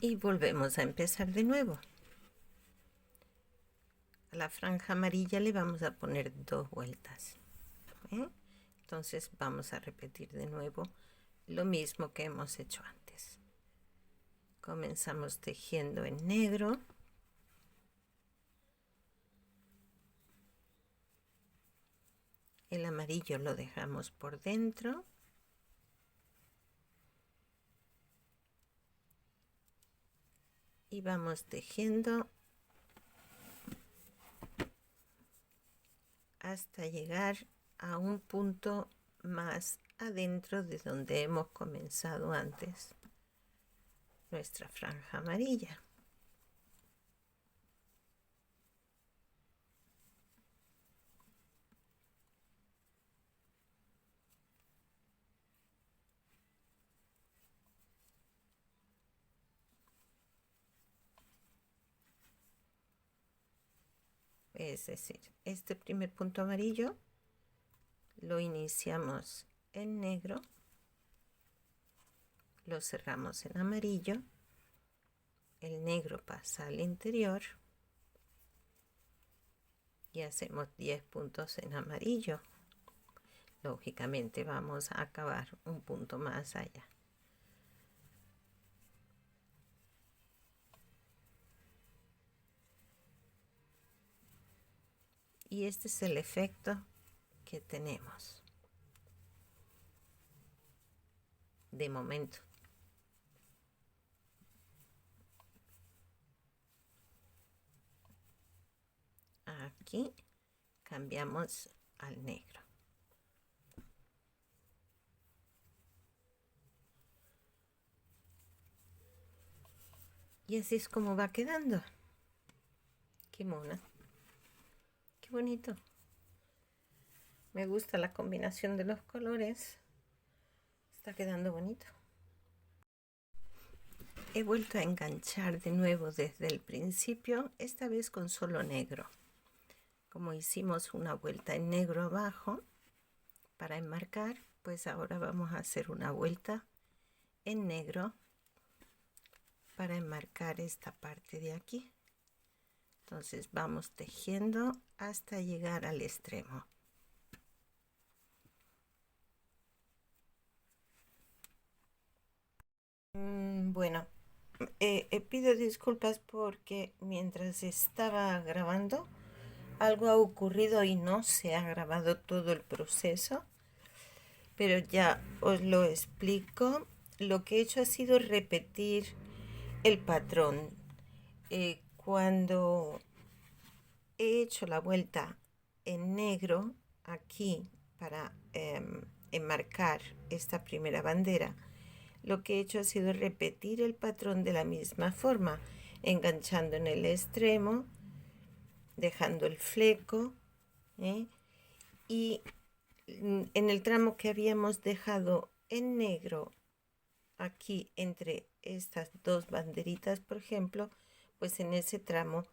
y volvemos a empezar de nuevo. A la franja amarilla le vamos a poner 2 vueltas. Entonces vamos a repetir de nuevo lo mismo que hemos hecho antes. Comenzamos tejiendo en negro. El amarillo lo dejamos por dentro. Y vamos tejiendo hasta llegar a un punto más adentro de donde hemos comenzado antes nuestra franja amarilla. Es decir, este primer punto amarillo lo iniciamos en negro, lo cerramos en amarillo, el negro pasa al interior y hacemos 10 puntos en amarillo. Lógicamente vamos a acabar un punto más allá. Y este es el efecto que tenemos de momento. Aquí cambiamos al negro. Y así es como va quedando. Qué mona. Qué bonito. Me gusta la combinación de los colores. Está quedando bonito. He vuelto a enganchar de nuevo desde el principio, esta vez con solo negro. Como hicimos una vuelta en negro abajo para enmarcar, pues ahora vamos a hacer una vuelta en negro para enmarcar esta parte de aquí. Entonces vamos tejiendo hasta llegar al extremo. Bueno, pido disculpas porque mientras estaba grabando algo ha ocurrido y no se ha grabado todo el proceso, pero ya os lo explico. Lo que he hecho ha sido repetir el patrón. Cuando he hecho la vuelta en negro aquí para enmarcar esta primera bandera, lo que he hecho ha sido repetir el patrón de la misma forma, enganchando en el extremo, dejando el fleco, y en el tramo que habíamos dejado en negro aquí entre estas dos banderitas, por ejemplo, pues en ese tramo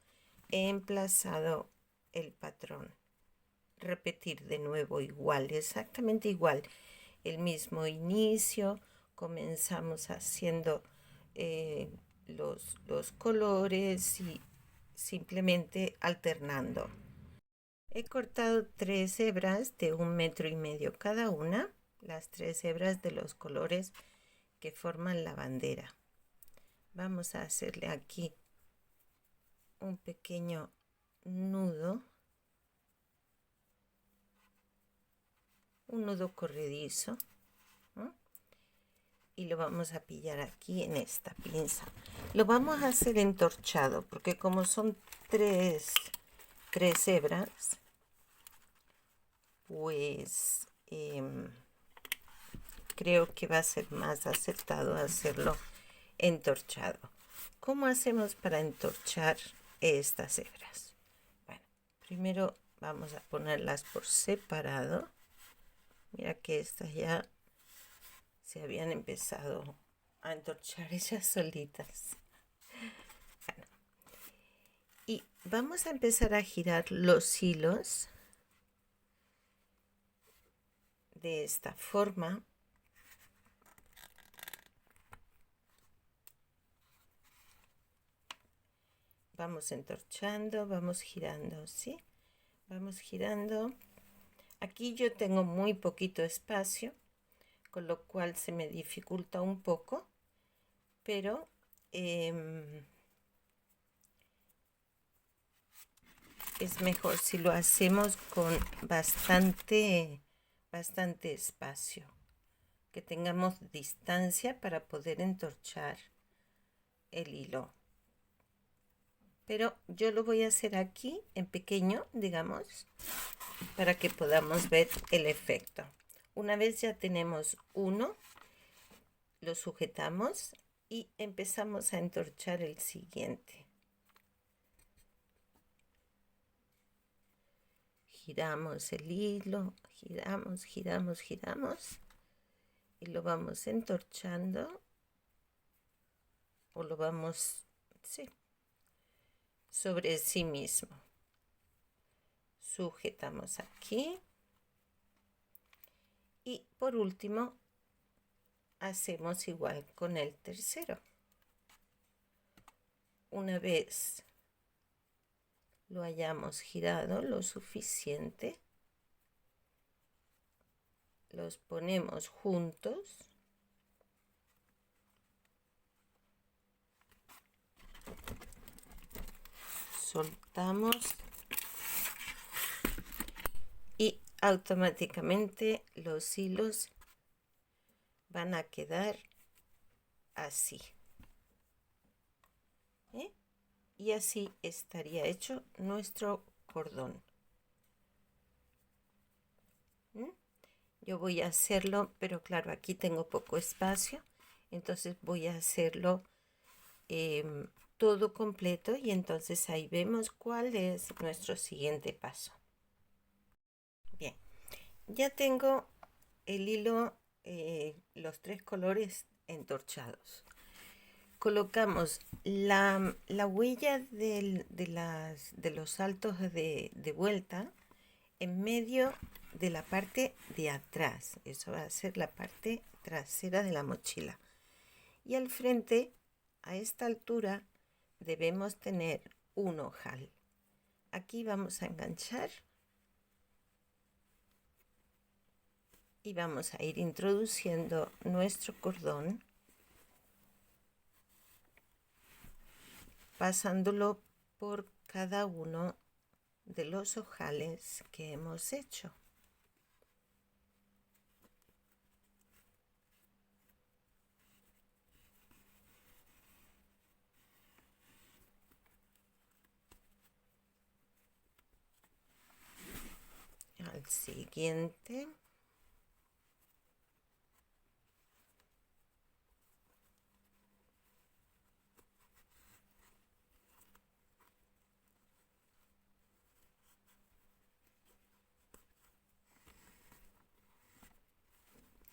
he emplazado el patrón. Repetir de nuevo igual, exactamente igual, el mismo inicio. Comenzamos haciendo los colores y simplemente alternando. He cortado 3 hebras de 1,5 metros cada una, las 3 hebras de los colores que forman la bandera. Vamos a hacerle aquí un pequeño nudo, un nudo corredizo, ¿no? Y lo vamos a pillar aquí en esta pinza. Lo vamos a hacer entorchado porque como son tres hebras, pues creo que va a ser más acertado hacerlo entorchado. ¿Cómo hacemos para entorchar estas hebras? Bueno, primero vamos a ponerlas por separado. Mira que estas ya se habían empezado a entorchar ellas solitas. Bueno, y vamos a empezar a girar los hilos de esta forma. vamos entorchando, vamos girando, ¿sí? Vamos girando. Aquí yo tengo muy poquito espacio, con lo cual se me dificulta un poco, pero es mejor si lo hacemos con bastante espacio, que tengamos distancia para poder entorchar el hilo. Pero yo lo voy a hacer aquí en pequeño, digamos, para que podamos ver el efecto. Una vez ya tenemos uno, lo sujetamos y empezamos a entorchar el siguiente. Giramos el hilo, giramos y lo vamos entorchando, o lo vamos, sí, sobre sí mismo. Sujetamos aquí y por último hacemos igual con el tercero. Una vez lo hayamos girado lo suficiente, los ponemos juntos soltamos y automáticamente los hilos van a quedar así. Y así estaría hecho nuestro cordón. Yo voy a hacerlo, pero claro, aquí tengo poco espacio, entonces voy a hacerlo todo completo y entonces ahí vemos cuál es nuestro siguiente paso. Bien, ya tengo el hilo, los tres colores entorchados. Colocamos la huella de los saltos de vuelta en medio de la parte de atrás. Eso va a ser la parte trasera de la mochila. Y al frente, a esta altura, debemos tener un ojal. Aquí vamos a enganchar y vamos a ir introduciendo nuestro cordón, pasándolo por cada uno de los ojales que hemos hecho. Al siguiente.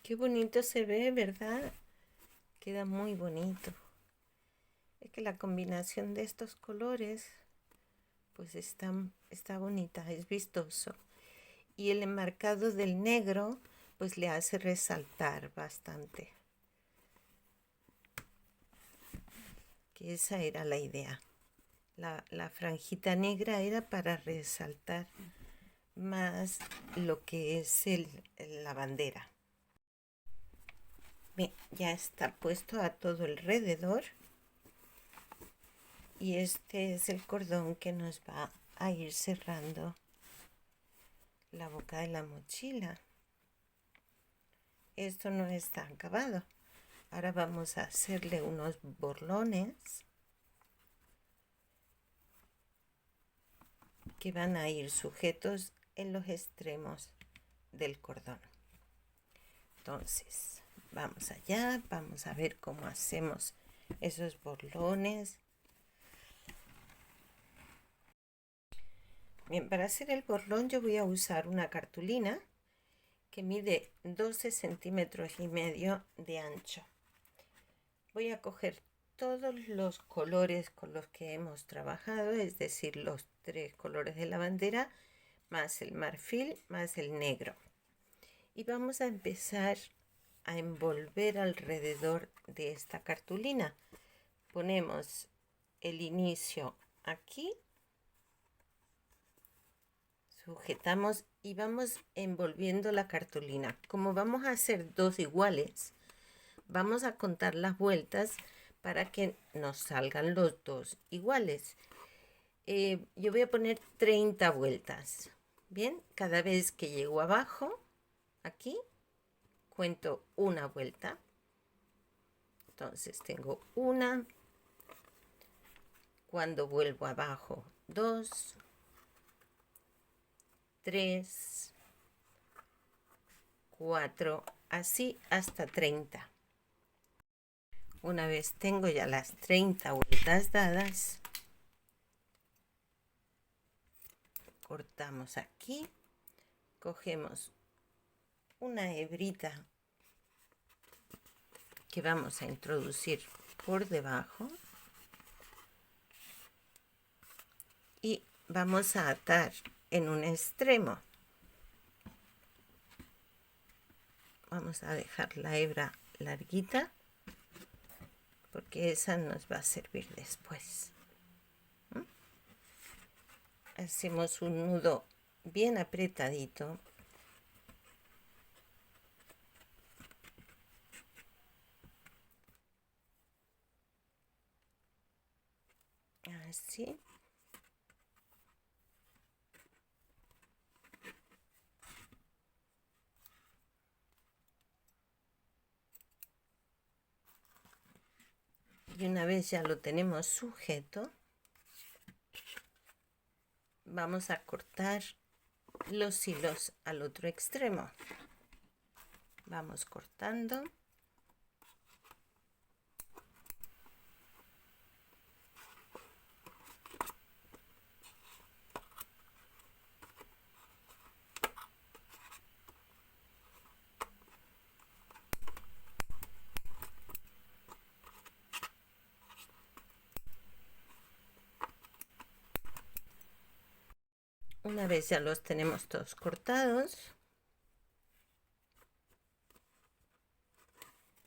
Qué bonito se ve, ¿verdad? Queda muy bonito. Es que la combinación de estos colores pues está bonita, es vistoso. Y el enmarcado del negro pues le hace resaltar bastante. Que esa era la idea. La franjita negra era para resaltar más lo que es la bandera. Bien, ya está puesto a todo alrededor. Y este es el cordón que nos va a ir cerrando la boca de la mochila. Esto no está acabado. Ahora vamos a hacerle unos borlones que van a ir sujetos en los extremos del cordón. Entonces, vamos allá, vamos a ver cómo hacemos esos borlones. Bien, para hacer el borlón yo voy a usar una cartulina que mide 12 centímetros y medio de ancho. Voy a coger todos los colores con los que hemos trabajado, es decir, los tres colores de la bandera, más el marfil, más el negro. Y vamos a empezar a envolver alrededor de esta cartulina. Ponemos el inicio aquí, sujetamos y vamos envolviendo la cartulina. Como vamos a hacer dos iguales, vamos a contar las vueltas para que nos salgan los dos iguales. Yo voy a poner 30 vueltas. Bien, cada vez que llego abajo, aquí, cuento una vuelta. Entonces tengo una. Cuando vuelvo abajo, 2, 3, 4, así hasta 30. Una vez tengo ya las 30 vueltas dadas, cortamos aquí, cogemos una hebrita que vamos a introducir por debajo y vamos a atar en un extremo. Vamos a dejar la hebra larguita porque esa nos va a servir después. Hacemos un nudo bien apretadito. Así. Y una vez ya lo tenemos sujeto, vamos a cortar los hilos al otro extremo. Vamos cortando. Una vez ya los tenemos todos cortados,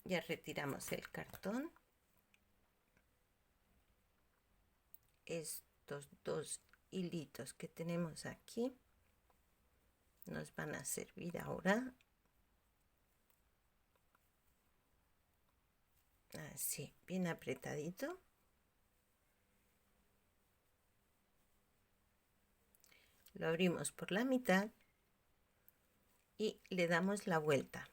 ya retiramos el cartón. Estos dos hilitos que tenemos aquí nos van a servir ahora. Así, bien apretadito. Lo abrimos por la mitad y le damos la vuelta.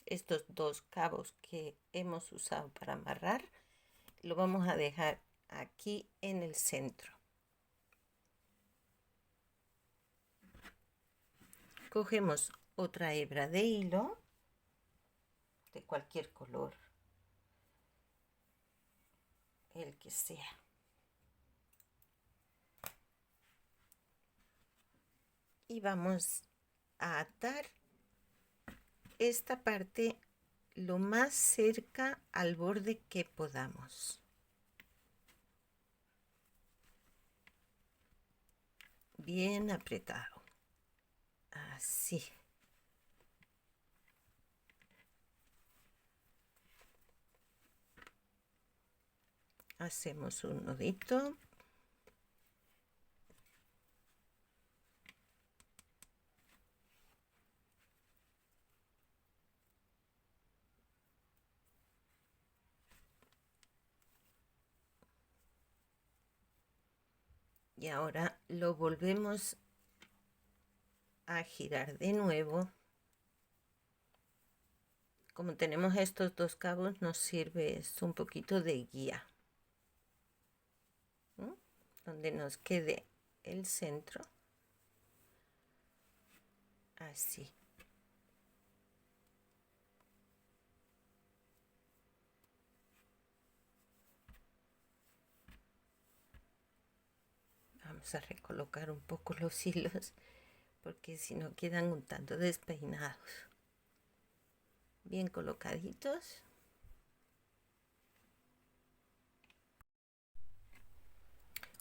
Estos dos cabos que hemos usado para amarrar, lo vamos a dejar aquí en el centro. Cogemos otra hebra de hilo de cualquier color, el que sea. Y vamos a atar esta parte lo más cerca al borde que podamos. Bien apretado. Así. Hacemos un nudito. Y ahora lo volvemos a girar de nuevo. Como tenemos estos dos cabos, nos sirve un poquito de guía. Donde nos quede el centro. Así. Vamos a recolocar un poco los hilos porque si no quedan un tanto despeinados. Bien colocaditos.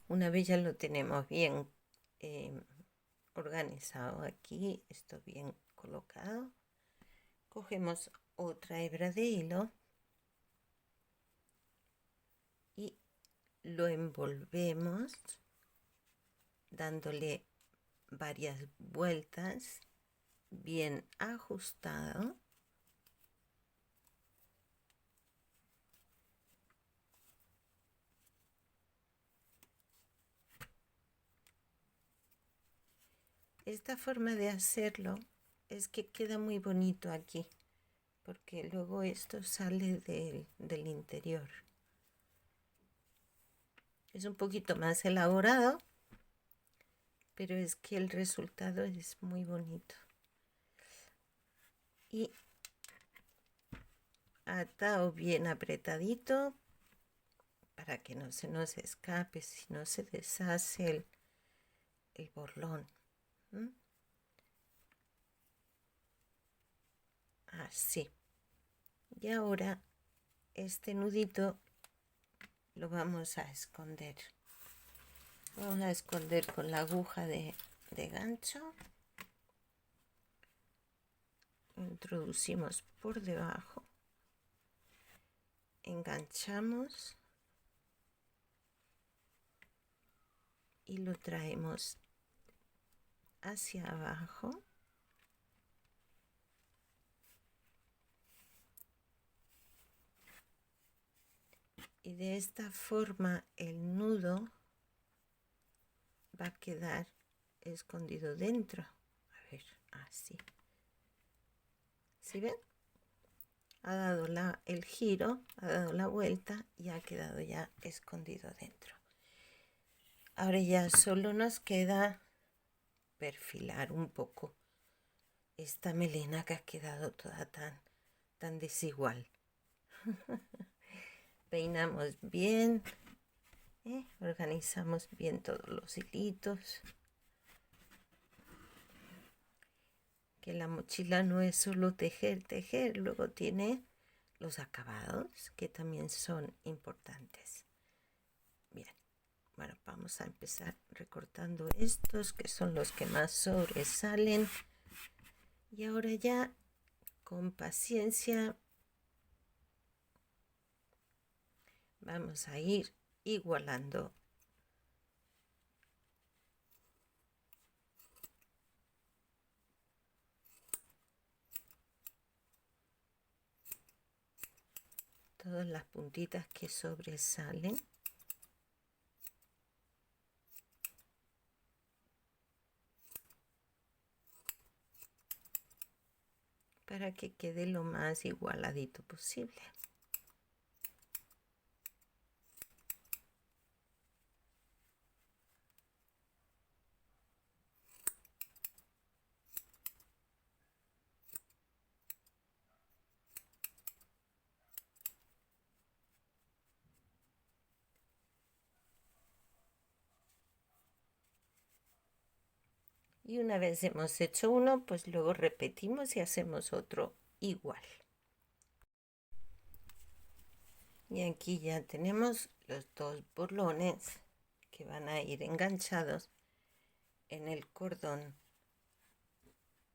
Una vez ya lo tenemos bien organizado aquí, esto bien colocado, cogemos otra hebra de hilo lo envolvemos dándole varias vueltas, bien ajustado. Esta forma de hacerlo es que queda muy bonito aquí, porque luego esto sale del interior. Es un poquito más elaborado, pero es que el resultado es muy bonito. Y atado bien apretadito para que no se nos escape, si no se deshace el borlón. Así. Y ahora este nudito lo vamos a esconder. Vamos a esconder con la aguja de gancho. Introducimos por debajo. Enganchamos. Y lo traemos hacia abajo. Y de esta forma el nudo va a quedar escondido dentro. A ver, así. ¿Sí ven? Ha dado el giro, ha dado la vuelta y ha quedado ya escondido dentro. Ahora ya solo nos queda perfilar un poco esta melena que ha quedado toda tan desigual. Peinamos bien, organizamos bien todos los hilitos. Que la mochila no es solo tejer, luego tiene los acabados que también son importantes. Bien, bueno, vamos a empezar recortando estos que son los que más sobresalen. Y ahora ya con paciencia vamos a ir igualando todas las puntitas que sobresalen. Para que quede lo más igualadito posible. Y una vez hemos hecho uno, pues luego repetimos y hacemos otro igual. Y aquí ya tenemos los dos borlones que van a ir enganchados en el cordón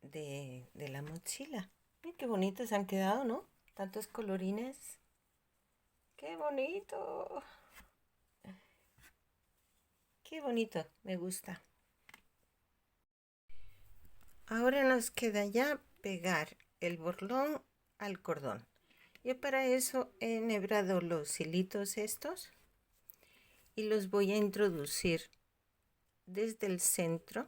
de la mochila. Ay, qué bonitos han quedado, ¿no? Tantos colorines. ¡Qué bonito! ¡Qué bonito! Me gusta. Ahora nos queda ya pegar el borlón al cordón. Yo para eso he enhebrado los hilitos estos y los voy a introducir desde el centro.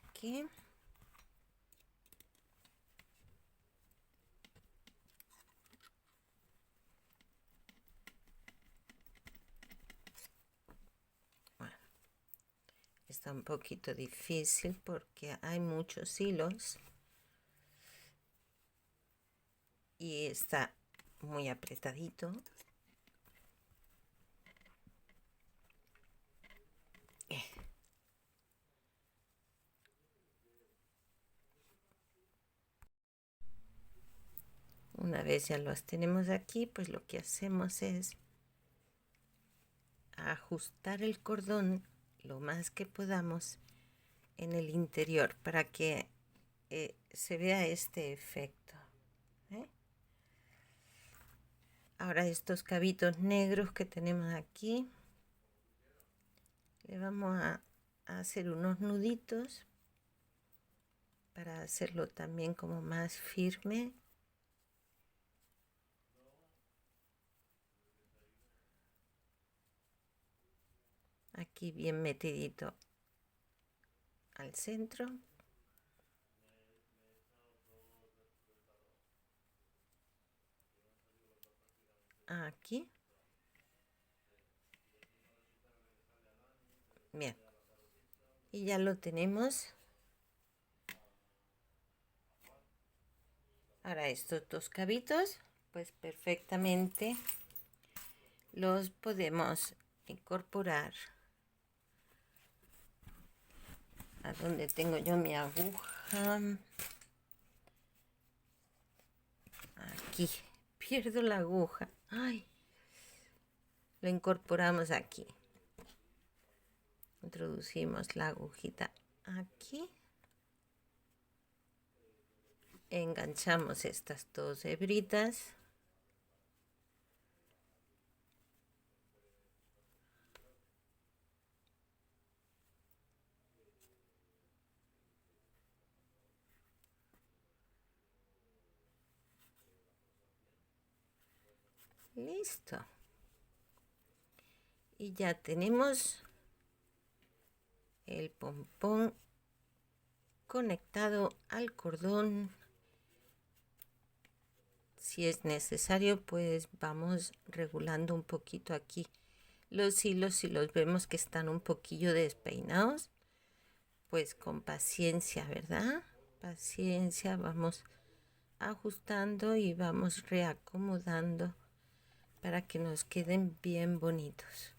Aquí. Bueno, está un poquito difícil porque hay muchos hilos y está muy apretadito. Una vez ya los tenemos aquí, pues lo que hacemos es ajustar el cordón lo más que podamos en el interior para que se vea este efecto. Ahora estos cabitos negros que tenemos aquí, le vamos a hacer unos nuditos para hacerlo también como más firme. Aquí bien metidito al centro. Aquí. Bien. Y ya lo tenemos. Ahora estos dos cabitos, pues perfectamente los podemos incorporar a donde tengo yo mi aguja. Aquí. Pierdo la aguja. Ay. Lo incorporamos aquí. Introducimos la agujita aquí. Enganchamos estas dos hebritas. Listo. Y ya tenemos el pompón conectado al cordón. Si es necesario, pues vamos regulando un poquito aquí los hilos. Si los vemos que están un poquillo despeinados, pues con paciencia, ¿verdad? Paciencia, vamos ajustando y vamos reacomodando para que nos queden bien bonitos.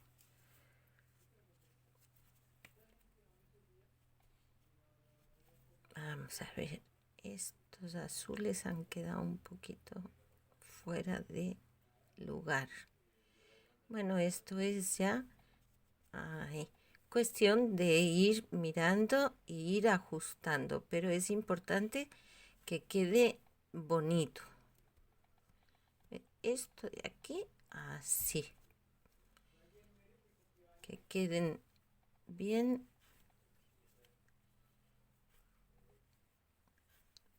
Vamos a ver, estos azules han quedado un poquito fuera de lugar. Bueno, esto es ya cuestión de ir mirando y ir ajustando, pero es importante que quede bonito. Esto de aquí, así. Que queden bien.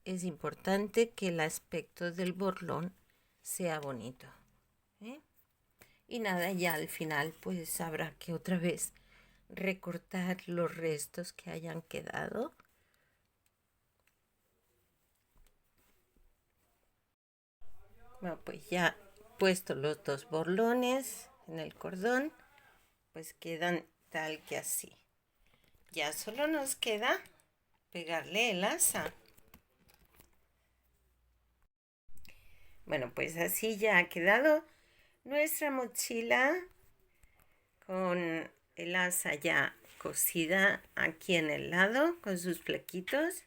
Es importante que el aspecto del borlón sea bonito. Y nada, ya al final pues habrá que otra vez recortar los restos que hayan quedado. Bueno, pues ya puesto los dos borlones en el cordón, pues quedan tal que así. Ya solo nos queda pegarle el asa. Bueno, pues así ya ha quedado nuestra mochila con el asa ya cosida aquí en el lado con sus flequitos,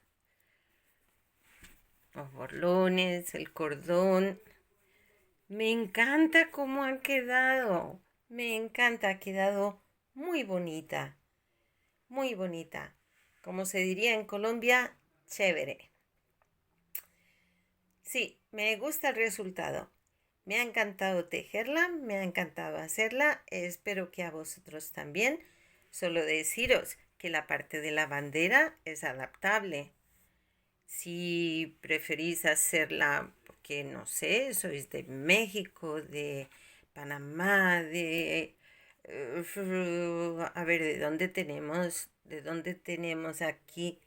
los borlones, el cordón. Me encanta cómo ha quedado. Me encanta, ha quedado muy bonita. Muy bonita. Como se diría en Colombia, chévere. Sí, me gusta el resultado. Me ha encantado tejerla, me ha encantado hacerla. Espero que a vosotros también. Solo deciros que la parte de la bandera es adaptable. Si preferís hacerla, porque no sé, sois de México, de Panamá, a ver, ¿de dónde tenemos aquí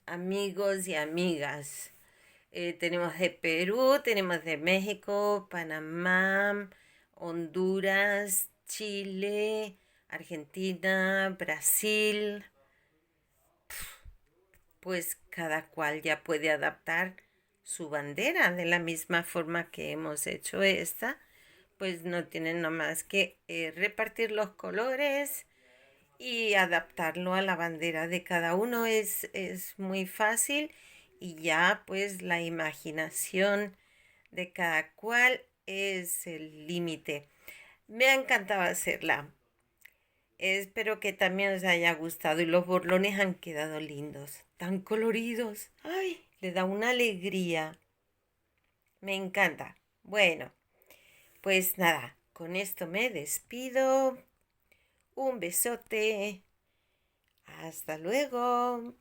amigos y amigas? Tenemos de Perú, tenemos de México, Panamá, Honduras, Chile, Argentina, Brasil. Pues cada cual ya puede adaptar su bandera de la misma forma que hemos hecho esta. Pues no tienen nomás que repartir los colores y adaptarlo a la bandera de cada uno. Es muy fácil y ya pues la imaginación de cada cual es el límite. Me ha encantado hacerla. Espero que también os haya gustado y los borlones han quedado lindos, tan coloridos. Ay, le da una alegría. Me encanta. Bueno, pues nada, con esto me despido. Un besote. Hasta luego.